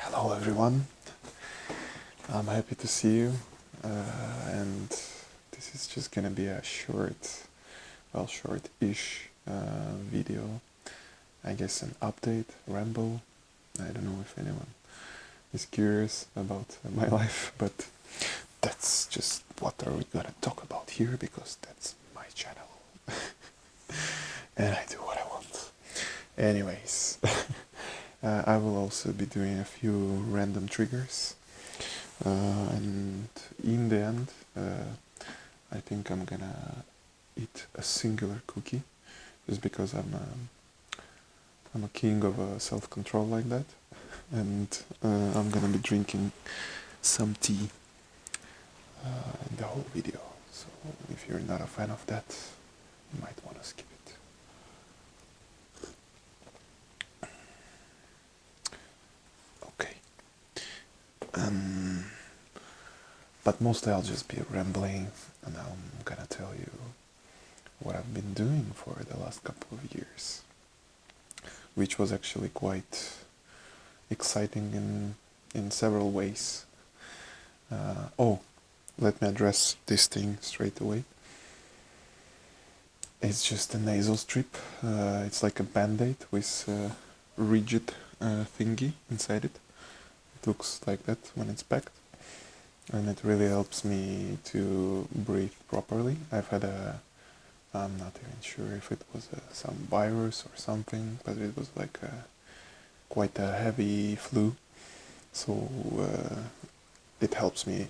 Hello everyone, I'm happy to see you, and this is just gonna be a short-ish video. I guess an update, ramble. I don't know if anyone is curious about my life, but that's just what are we gonna talk about here because that's my channel and I do what I want. Anyways, I will also be doing a few random triggers. And in the end, I think I'm gonna eat a singular cookie, just because I'm a king of self-control like that, and I'm gonna be drinking some tea in the whole video. So if you're not a fan of that, you might want to skip it. Okay. But mostly I'll just be rambling, and I'm gonna tell you what I've been doing for the last couple of years, which was actually quite exciting in several ways. Let me address this thing straight away. It's just a nasal strip. It's like a band-aid with a rigid thingy inside it. It looks like that when it's packed, and it really helps me to breathe properly. I'm not even sure if it was some virus or something, but it was like quite a heavy flu, so it helps me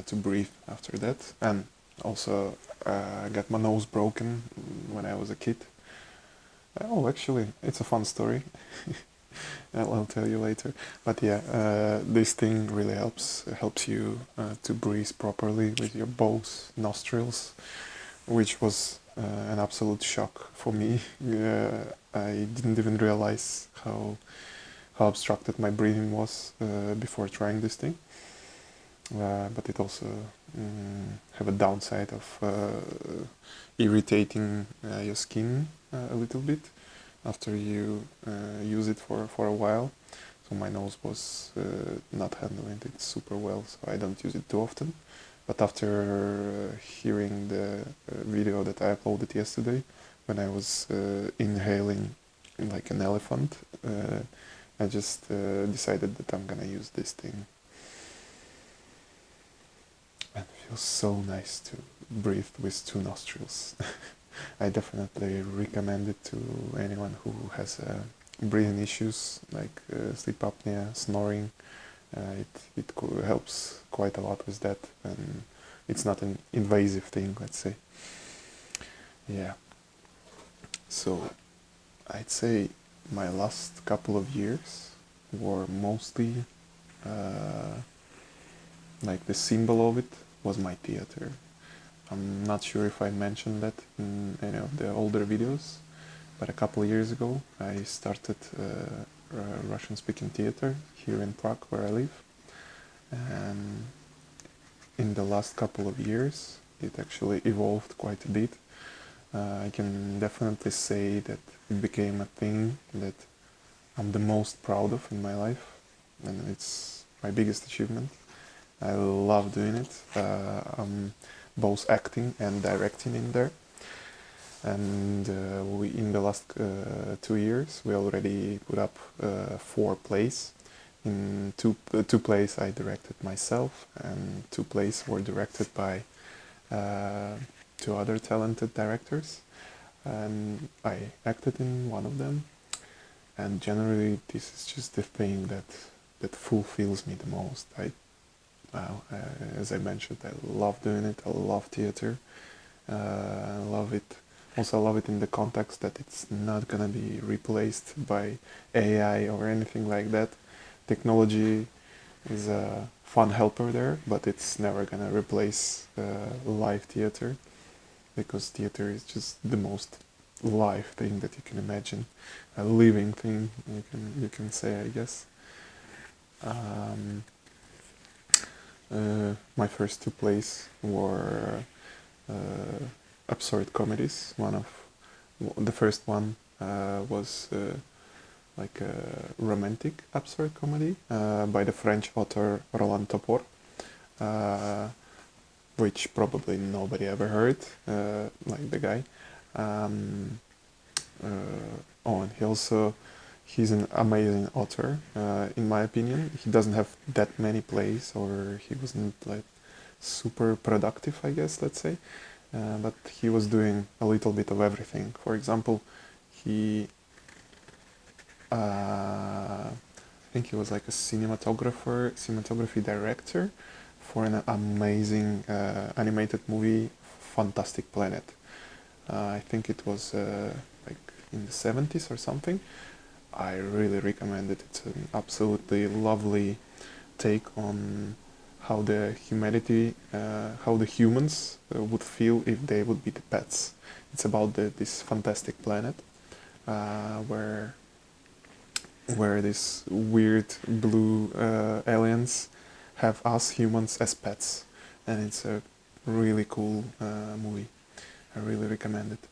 to breathe after that. And also I got my nose broken when I was a kid. Oh, actually, it's a fun story. I'll tell you later. But yeah, this thing really helps you to breathe properly with your both nostrils, which was an absolute shock for me. I didn't even realize how obstructed my breathing was before trying this thing. But it also have a downside of irritating your skin a little bit after you use it for a while. So my nose was not handling it super well, so I don't use it too often. But after hearing the video that I uploaded yesterday, when I was inhaling like an elephant, I just decided that I'm gonna use this thing. And it feels so nice to breathe with two nostrils. I definitely recommend it to anyone who has breathing issues like sleep apnea, snoring. It helps quite a lot with that, and it's not an invasive thing, let's say. Yeah. So I'd say my last couple of years were mostly like the symbol of it was my theater. I'm not sure if I mentioned that in any of the older videos, but a couple of years ago I started Russian-speaking theater here in Prague, where I live. And in the last couple of years it actually evolved quite a bit. I can definitely say that it became a thing that I'm the most proud of in my life, and it's my biggest achievement. I love doing it. I'm both acting and directing in there. And in the last 2 years, we already put up 4 plays. In two plays I directed myself, and 2 plays were directed by 2 other talented directors. And I acted in one of them. And generally, this is just the thing that fulfills me the most. As I mentioned, I love doing it. I love theater. I love it. Also, I love it in the context that it's not gonna be replaced by AI or anything like that. Technology is a fun helper there, but it's never gonna replace live theater, because theater is just the most live thing that you can imagine, a living thing you can say, I guess. My first 2 plays were absurd comedies. The first one was like a romantic absurd comedy by the French author Roland Topor, which probably nobody ever heard, like the guy. Um, and he's an amazing author, in my opinion. He doesn't have that many plays, or he wasn't like super productive, I guess, let's say. But he was doing a little bit of everything. For example, he I think he was like a cinematography director for an amazing animated movie, Fantastic Planet. I think it was like in the 70s or something. I really recommend it. It's an absolutely lovely take on how how the humans would feel if they would be the pets. It's about this fantastic planet where these weird blue aliens have us humans as pets, and it's a really cool movie. I really recommend it.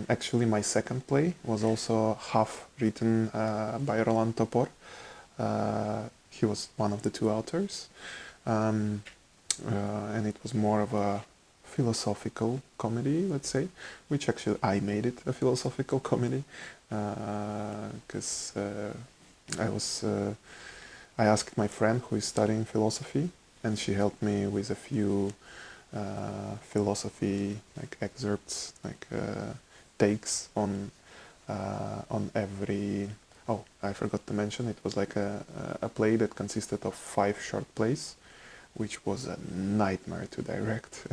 Actually, my second play was also half written by Roland Topor. He was one of the two authors, um, and it was more of a philosophical comedy, let's say, which actually I made it a philosophical comedy because I asked my friend who is studying philosophy, and she helped me with a few philosophy like excerpts, like takes on every. Oh, I forgot to mention, it was like a play that consisted of 5 short plays, which was a nightmare to direct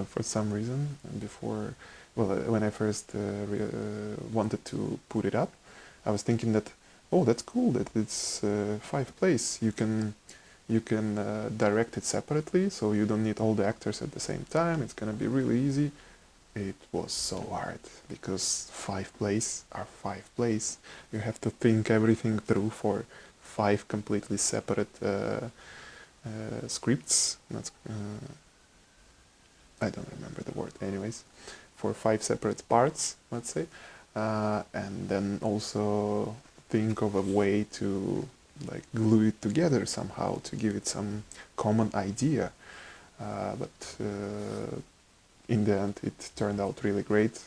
for some reason. Before, well, when I first wanted to put it up, I was thinking that, oh, that's cool that it's 5 plays. You can direct it separately, so you don't need all the actors at the same time. It's gonna be really easy. It was so hard because 5 plays are 5 plays. You have to think everything through for 5 completely separate scripts. That's, I don't remember the word, anyways. For 5 separate parts, let's say, and then also think of a way to like glue it together somehow to give it some common idea. But in the end, it turned out really great.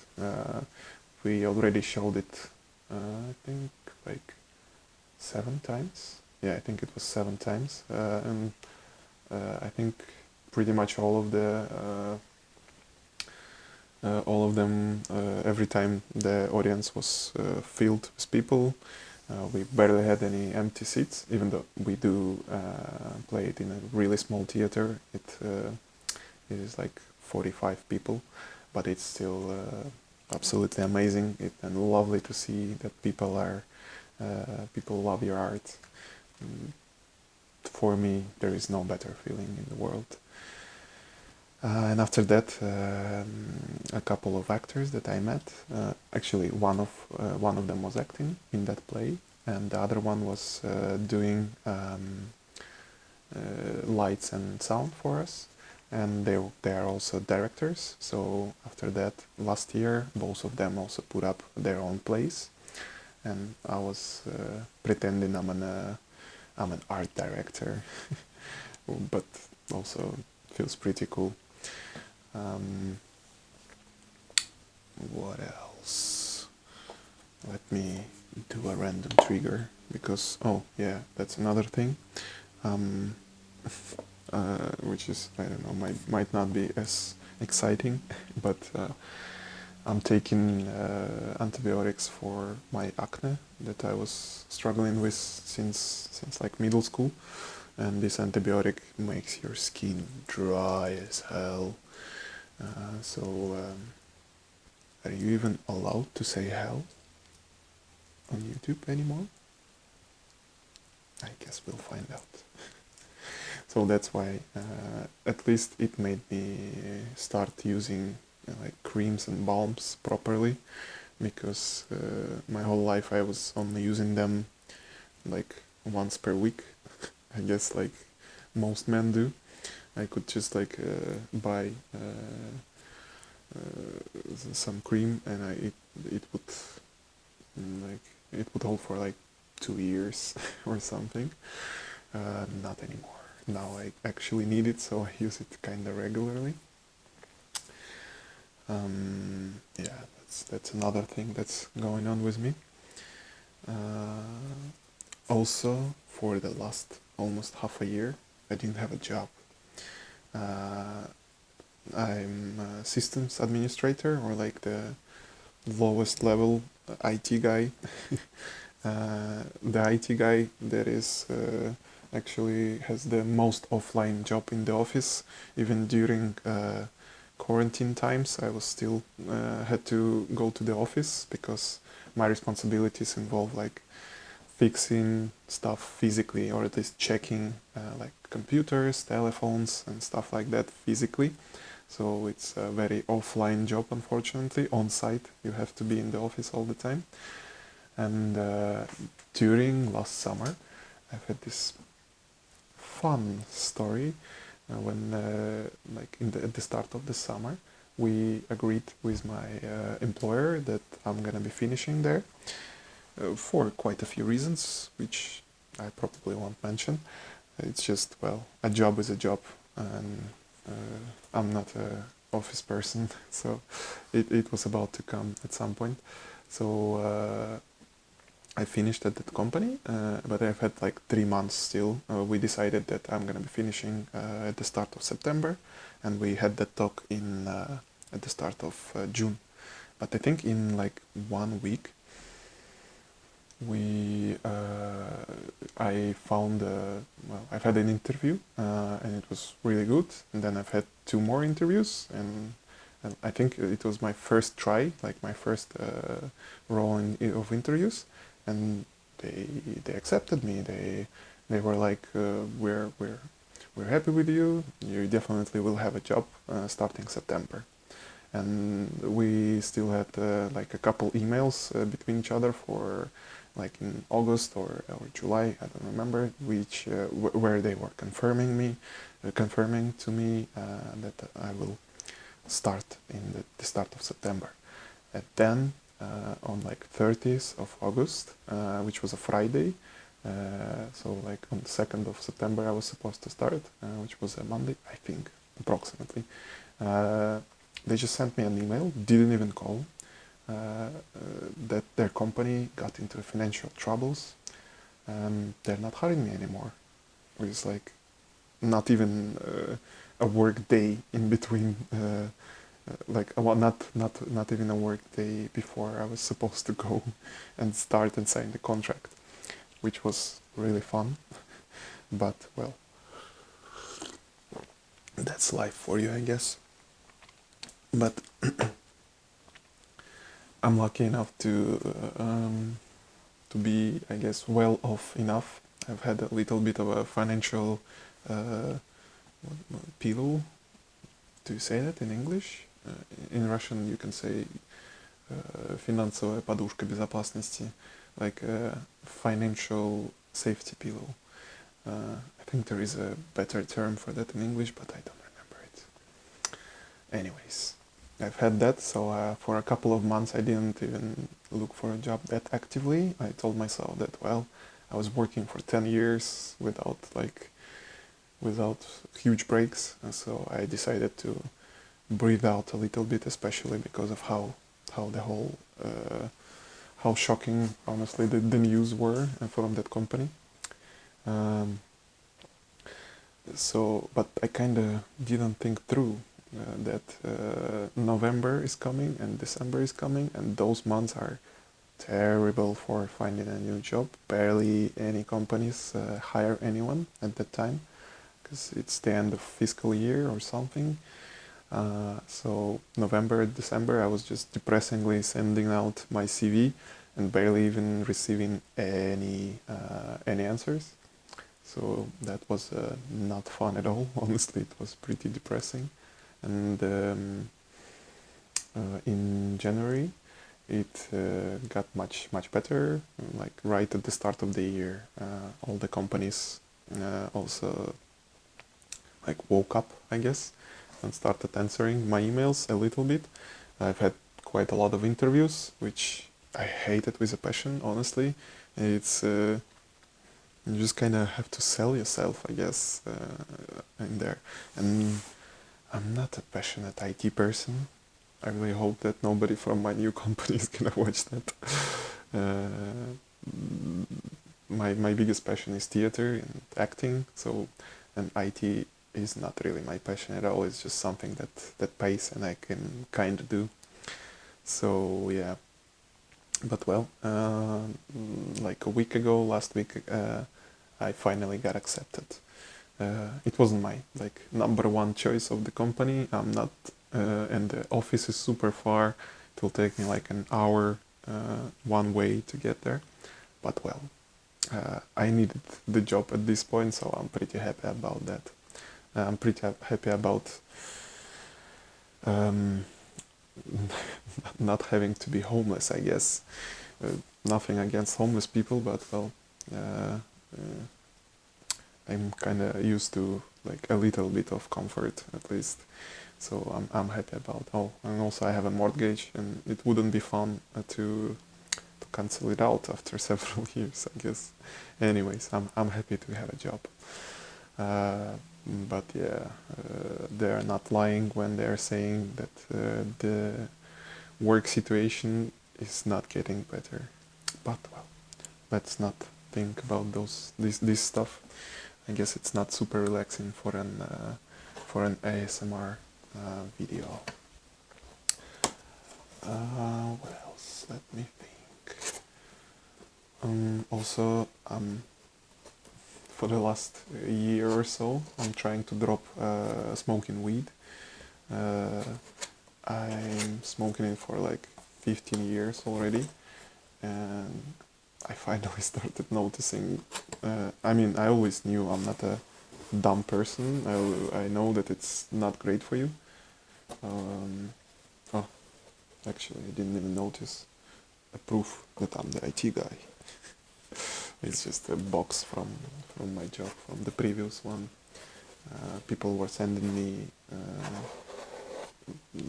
We already showed it, I think, like 7 times. Yeah, I think it was 7 times, and I think pretty much all of them, every time the audience was filled with people. We barely had any empty seats, even though we do play it in a really small theater. It is like 45 people, but it's still absolutely amazing and lovely to see that people love your art. For me, there is no better feeling in the world. And after that, a couple of actors that I met. Actually, one of them was acting in that play, and the other one was doing lights and sound for us. And they are also directors. So after that, last year, both of them also put up their own plays, and I was pretending I'm an art director, but also feels pretty cool. What else? Let me do a random trigger because, oh yeah, that's another thing, which is, I don't know, might not be as exciting, but I'm taking antibiotics for my acne that I was struggling with since like middle school, and this antibiotic makes your skin dry as hell. So are you even allowed to say hell on YouTube anymore? I guess we'll find out. So that's why at least it made me start using like creams and balms properly, because my whole life I was only using them like once per week. I guess like most men do. I could just like buy some cream, and it would like it would hold for like 2 years or something. Not anymore. Now I actually need it, so I use it kind of regularly. Yeah, that's another thing that's going on with me. Also, for the last almost half a year, I didn't have a job. Uh, I'm a systems administrator, or like the lowest level IT guy. The IT guy that is actually has the most offline job in the office. Even during quarantine times, I was still had to go to the office because my responsibilities involve like fixing stuff physically, or at least checking like computers, telephones, and stuff like that physically. So it's a very offline job, unfortunately. On site, you have to be in the office all the time. And during last summer, I've had this fun story when, like, at the start of the summer, we agreed with my employer that I'm gonna be finishing there for quite a few reasons, which I probably won't mention. It's just, well, a job is a job, and I'm not a office person, so it was about to come at some point. So I finished at that company, but I've had like 3 months still. We decided that I'm gonna be finishing at the start of September, and we had that talk in at the start of June. But I think in like 1 week, I found well, I've had an interview, and it was really good. And then I've had two more interviews, and I think it was my first try, like my first round of interviews, and they accepted me. They were like, we're happy with you. You definitely will have a job starting September. And we still had like a couple emails between each other for like in August or July, I don't remember, which where they were confirming to me that I will start in the start of September. And then on like 30th of August, which was a Friday, so like on the 2nd of September I was supposed to start, which was a Monday, I think, approximately. They just sent me an email, didn't even call, that their company got into financial troubles and they're not hiring me anymore. It's like not even a work day in between, like well, not even a work day before I was supposed to go and start and sign the contract, which was really fun. But well, that's life for you, I guess. But I'm lucky enough to be, I guess, well off enough. I've had a little bit of a financial uh, pillow. Do you say that in English? In Russian, you can say финансовая подушка безопасности, like a financial safety pillow. I think there is a better term for that in English, but I don't remember it. Anyways, I've had that, so for a couple of months I didn't even look for a job that actively. I told myself that, well, I was working for 10 years without huge breaks, and so I decided to breathe out a little bit, especially because of how the whole how shocking, honestly, the news were from that company. Um, but I kind of didn't think through that November is coming and December is coming, and those months are terrible for finding a new job. Barely any companies hire anyone at that time because it's the end of fiscal year or something. So November, December, I was just depressingly sending out my CV and barely even receiving any answers. So that was not fun at all. Honestly, it was pretty depressing. And in January, it got much better. Like right at the start of the year, all the companies also like woke up, I guess, and started answering my emails a little bit. I've had quite a lot of interviews, which I hated with a passion, honestly, It's you just kind of have to sell yourself, I guess, in there. And I'm not a passionate IT person. I really hope that nobody from my new company is gonna watch that. Uh, my biggest passion is theater and acting, so and IT is not really my passion at all. It's just something that pays and I can kind of do. So yeah, but well, like a week ago, last week, I finally got accepted. It wasn't my like number one choice of the company. I'm not, and the office is super far. It will take me like an hour one way to get there. But well, I needed the job at this point, so I'm pretty happy about that. I'm pretty happy about um, not having to be homeless, I guess. Nothing against homeless people, but well, uh, I'm kind of used to like a little bit of comfort at least. So I'm happy about. Oh, and also I have a mortgage, and it wouldn't be fun to cancel it out after several years, I guess. Anyways, I'm happy to have a job. Uh, but yeah, they are not lying when they are saying that the work situation is not getting better. But well, let's not think about this stuff. I guess it's not super relaxing for an ASMR video. What else? Let me think. Also, for the last year or so, I'm trying to drop smoking weed. Uh, I'm smoking it for like 15 years already, and I finally started noticing. I mean, I always knew I'm not a dumb person. I know that it's not great for you. Um, oh, actually, I didn't even notice a proof that I'm the IT guy. It's just a box from my job, from the previous one. People were sending me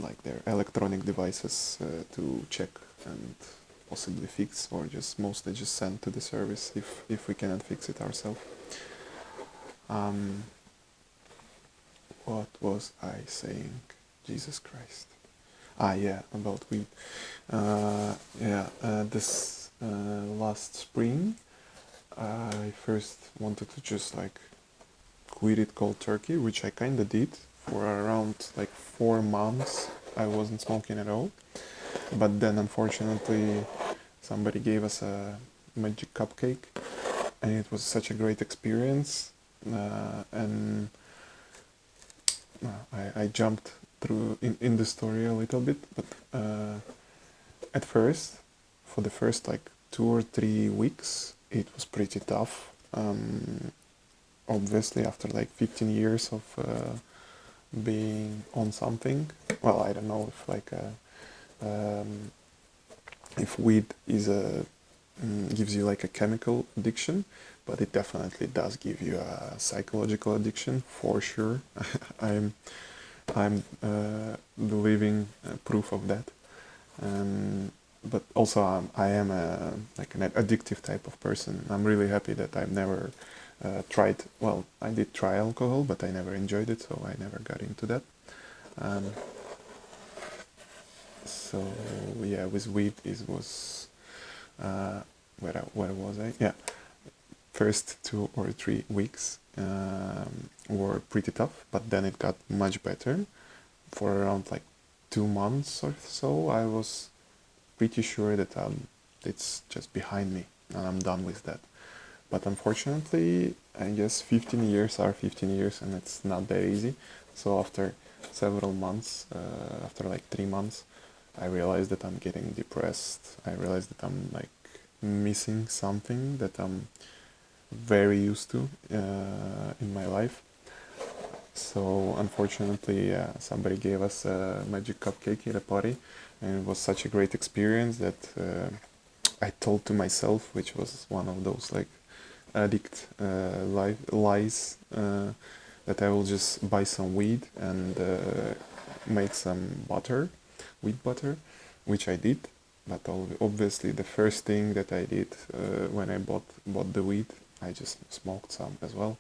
like their electronic devices to check and possibly fix, or just mostly just send to the service if we cannot fix it ourselves. Um, what was I saying? Jesus Christ. Ah, yeah, about weed. Yeah, this last spring, I first wanted to just like quit it cold turkey, which I kinda did for around like 4 months. I wasn't smoking at all, but then unfortunately somebody gave us a magic cupcake, and it was such a great experience. And I jumped through in the story a little bit, but at first, for the first like 2 or 3 weeks, it was pretty tough. Obviously, after like 15 years of being on something, well, I don't know if like if weed is a gives you like a chemical addiction, but it definitely does give you a psychological addiction for sure. I'm the living proof of that. But also I am a like an addictive type of person. I'm really happy that I've never tried. Well, I did try alcohol, but I never enjoyed it, so I never got into that. Um, so yeah, with weed it was where was I? Yeah, first 2 or 3 weeks were pretty tough, but then it got much better. For around like 2 months or so, I was pretty sure that it's just behind me and I'm done with that. But unfortunately, I guess 15 years are 15 years, and it's not that easy. So after several months, after like 3 months, I realized that I'm getting depressed. I realized that I'm like missing something that I'm very used to in my life. So unfortunately, somebody gave us a magic cupcake at a party, and it was such a great experience that I told to myself, which was one of those like addict lies, that I will just buy some weed and make some butter, wheat butter, which I did. but obviously the first thing that I did when I bought the weed, I just smoked some as well,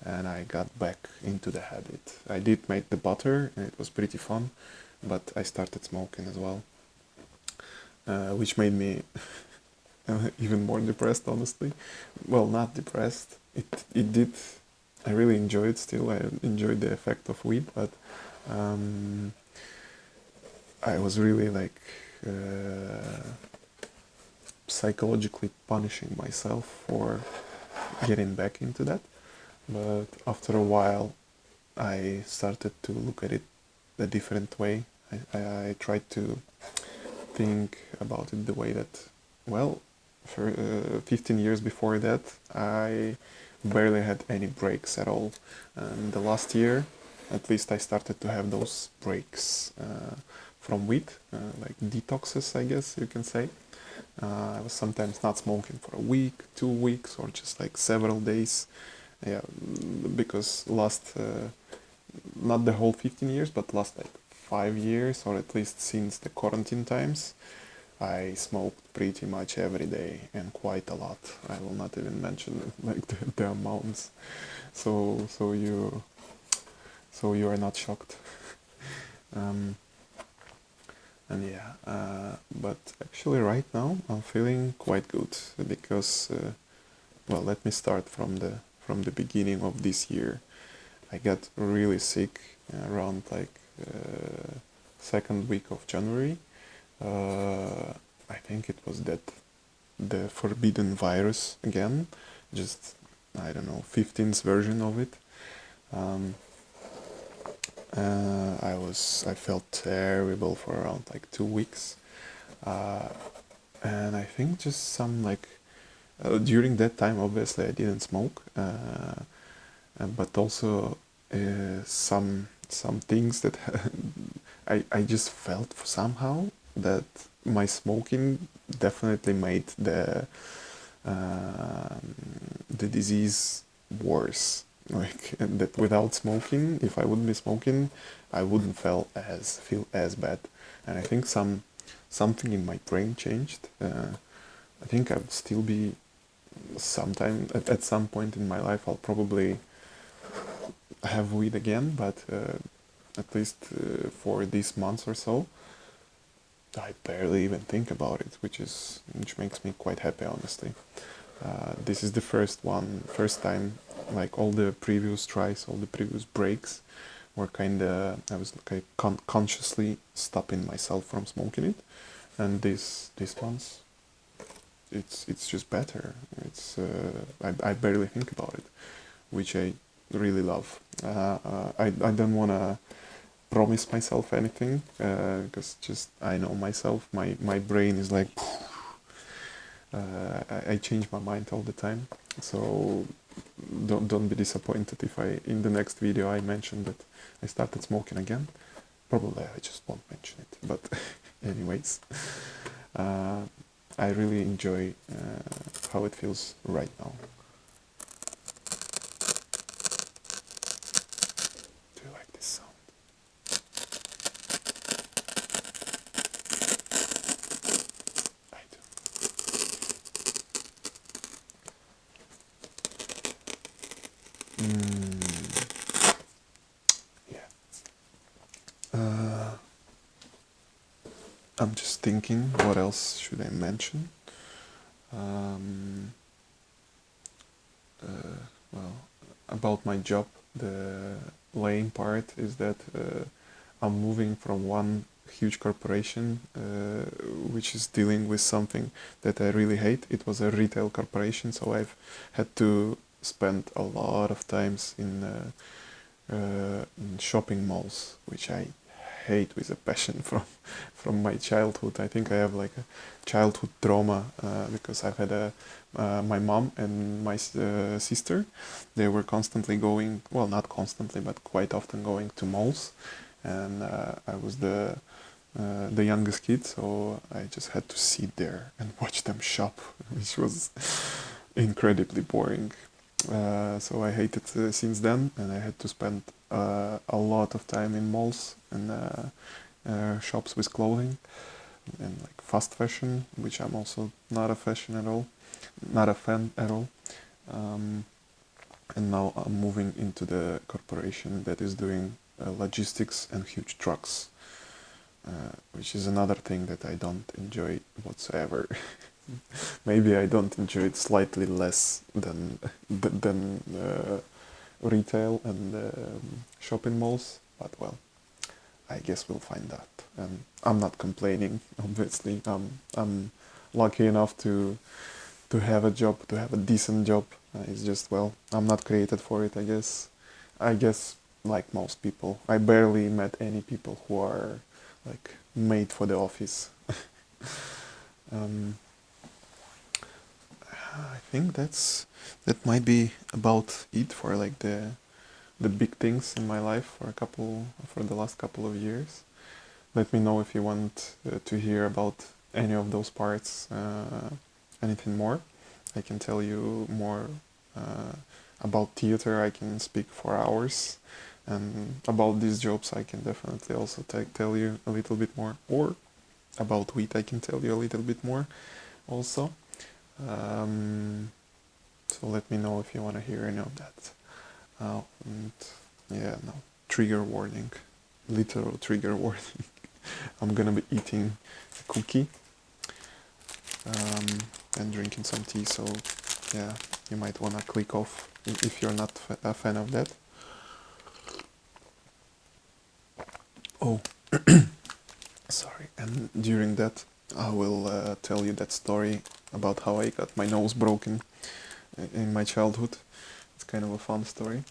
and I got back into the habit. I did make the butter, and it was pretty fun, but I started smoking as well, which made me even more depressed, honestly. Well, not depressed. It did. I really enjoy it still. I enjoyed the effect of weed, but um, I was really like psychologically punishing myself for getting back into that. But after a while, I started to look at it a different way. I tried to think about it the way that, well, for 15 years before that, I barely had any breaks at all. And the last year, at least, I started to have those breaks from weed, like detoxes, I guess you can say. I was sometimes not smoking for a week, 2 weeks, or just like several days. Yeah, because last, not the whole 15 years, but last like 5 years, or at least since the quarantine times, I smoked pretty much every day and quite a lot. I will not even mention like the amounts. So you are not shocked. Um, and yeah, but actually right now I'm feeling quite good because well, let me start from the beginning of this year. I got really sick around like second week of January. I think it was that the forbidden virus again, just I don't know, 15th version of it. Um, I felt terrible for around like 2 weeks, uh, and I think just some like during that time, obviously I didn't smoke, but also some things that I just felt somehow that my smoking definitely made the disease worse. Like, and that without smoking, if I wouldn't be smoking, I wouldn't feel as bad. And I think something in my brain changed. I think I would still be sometime at some point in my life. I'll probably have weed again, but at least for these months or so, I barely even think about it, which makes me quite happy, honestly. This is the first time, like all the previous tries, all the previous breaks were I was like consciously stopping myself from smoking it, and this one's, it's just better. I barely think about it, which I really love. I don't wanna promise myself anything because just I know myself. My brain is like I change my mind all the time. So don't be disappointed if I in the next video I mention that I started smoking again. Probably I just won't mention it. But anyways, uh, I really enjoy how it feels right now. Do you like this sound? I do. Yeah. I'm just thinking, what else should I mention? Um, well, about my job, the lame part is that I'm moving from one huge corporation which is dealing with something that I really hate. It was a retail corporation, so I've had to spend a lot of times in shopping malls, which I hate with a passion from my childhood. I think I have like a childhood trauma because I've had my mom and my sister. They were constantly going, well, not constantly, but quite often going to malls, and I was the youngest kid, so I just had to sit there and watch them shop, which was incredibly boring. So I hated since then, and I had to spend a lot of time in malls and shops with clothing. in like fast fashion, which I'm also not a fashion at all, not a fan at all. Um, and now I'm moving into the corporation that is doing logistics and huge trucks, which is another thing that I don't enjoy whatsoever. Maybe I don't enjoy it slightly less than retail and shopping malls, but well, I guess we'll find out. And I'm not complaining, obviously. I'm lucky enough to have a job, to have a decent job. It's just, well, I'm not created for it, I guess. I guess, like most people, I barely met any people who are like made for the office. um, I think that might be about it for like the big things in my life for the last couple of years. Let me know if you want to hear about any of those parts, anything more. I can tell you more about theater. I can speak for hours, and about these jobs I can definitely also tell you a little bit more. Or about wheat I can tell you a little bit more also. Um, so let me know if you want to hear any of that. And yeah, no, trigger warning, literal trigger warning. I'm gonna be eating a cookie and drinking some tea, so yeah, you might wanna click off if you're not a fan of that. Oh, sorry, and during that I will tell you that story about how I got my nose broken in my childhood. It's kind of a fun story.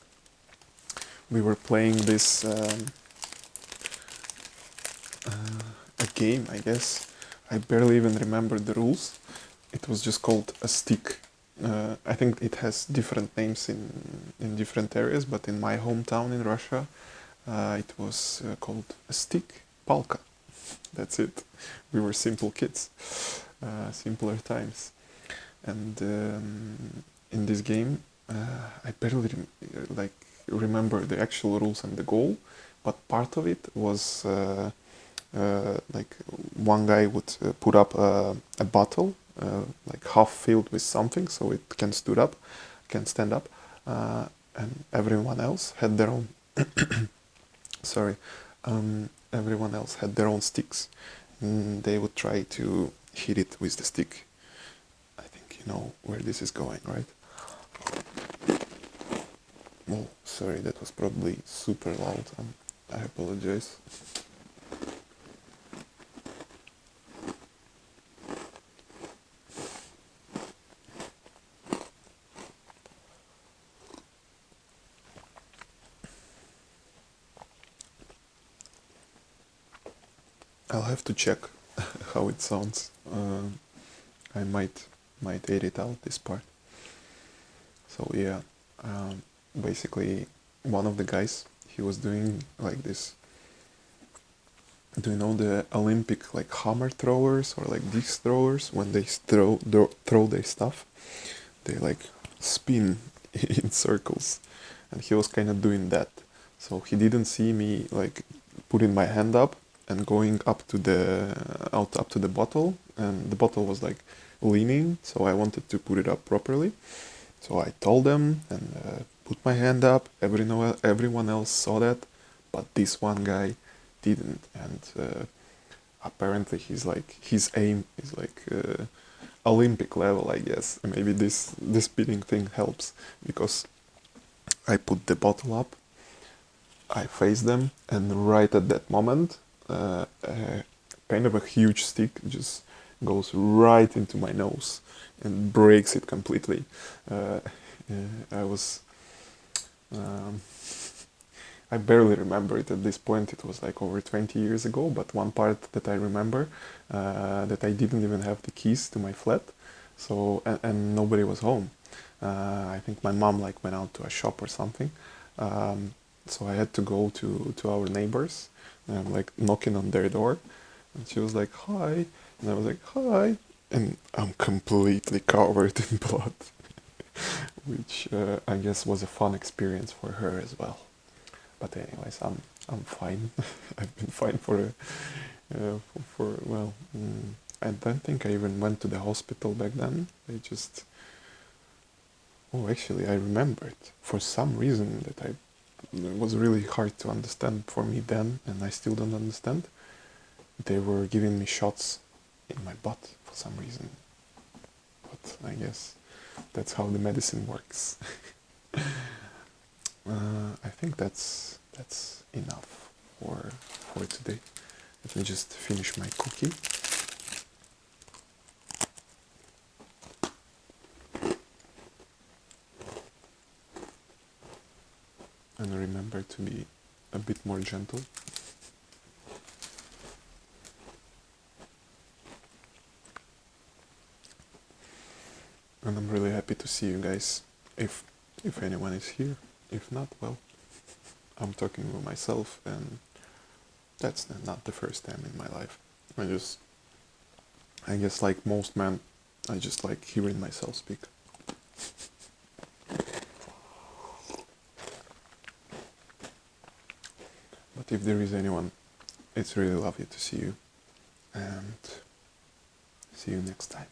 We were playing this a game, I guess. I barely even remember the rules. It was just called a stick. I think it has different names in different areas, but in my hometown in Russia, it was called a stick palka. That's it. We were simple kids, simpler times. And in this game, I barely like remember the actual rules and the goal, but part of it was like one guy would put up a bottle like half filled with something so it can stand up, and everyone else had their own sorry everyone else had their own sticks, and they would try to hit it with the stick. I think you know where this is going, right? Oh, sorry, that was probably super loud. I apologize. I'll have to check how it sounds. I might edit out this part. So yeah, basically one of the guys, he was doing like this. Do you know the Olympic like hammer throwers or like disc throwers when they throw their stuff? They like spin in circles, and he was kind of doing that. So he didn't see me like putting my hand up and going up to the bottle, and the bottle was like leaning, so I wanted to put it up properly. So I told them and put my hand up. Everyone else saw that, but this one guy didn't, and apparently his aim is like Olympic level, I guess. Maybe this spinning thing helps, because I put the bottle up, I face them, and right at that moment, kind of a huge stick just goes right into my nose and breaks it completely. Uh, I was, um, I barely remember it at this point. It was like over 20 years ago. But one part that I remember, that I didn't even have the keys to my flat, so and nobody was home. I think my mom like went out to a shop or something. Um, so I had to go to our neighbors, and I'm like knocking on their door, and she was like, "Hi," and I was like, "Hi," and I'm completely covered in blood, which I guess was a fun experience for her as well. But anyways, I'm fine. I've been fine for Well, I don't think I even went to the hospital back then. I just, oh, actually, I remembered for some reason that it was really hard to understand for me then, and I still don't understand. They were giving me shots in my butt for some reason, but I guess that's how the medicine works. I think that's enough for today. Let me just finish my cookie. And remember to be a bit more gentle. And I'm really happy to see you guys, if anyone is here. If not, well, I'm talking with myself, and that's not the first time in my life. I guess like most men, I just like hearing myself speak. But if there is anyone, it's really lovely to see you, and see you next time.